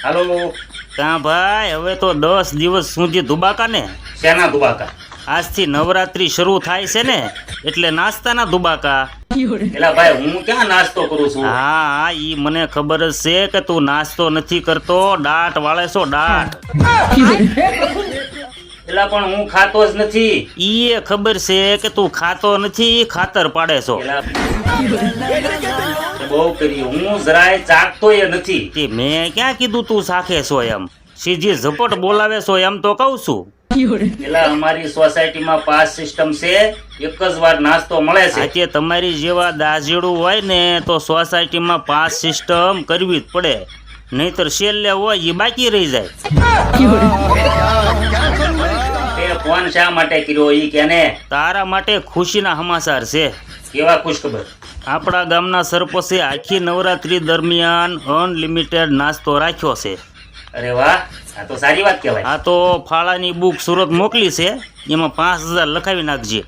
હાલો. ક્યાં ભાઈ, હવે તો 10 દિવસ સુધી ધુબાકા ને? શેના દુબાકા? આજથી નવરાત્રી શરૂ થાય છે ને, એટલે નાસ્તાના ધુબાકા. એલા ભાઈ, હું ક્યાં નાસ્તો કરું છું? હા, ઈ મને ખબર જ છે કે તું નાસ્તો નથી કરતો, દાટ વાળે છો દાટ. એલા પણ હું ખાતો જ નથી. ઈ એ ખબર છે કે તું ખાતો નથી, ખાતર પાડે છો. એલા બહુ કરી, હું જરાય ચાખતોય નથી. તે મેં ક્યાં કીધું તું ચાખે છો એમ? સીધી ઝપટ બોલાવે છો એમ તો કહું છું. એલા અમારી સોસાયટીમાં પાસ સિસ્ટમ છે, એક જ વાર નાસ્તો મળે છે. આજે તમારી જેવા દાજેડું હોય ને તો સોસાયટીમાં પાસ સિસ્ટમ કરવી જ પડે, નહીતર છેલ્લે હોય એ બાકી રહી જાય. તે ફોન શા માટે કર્યો ઈ કેને? તારા માટે ખુશીના સમાચાર છે. કેવા ખુશખબર? આપણા ગામના સરપંચે આખી નવરાત્રી દરમિયાન અનલિમિટેડ નાસ્તો રાખ્યો છે. અરે વાહ, આ તો સારી વાત કહેવાય. આ તો ફાળાની બુક સુરત મોકલી છે, એમાં 5000 લખાવી નાખજે.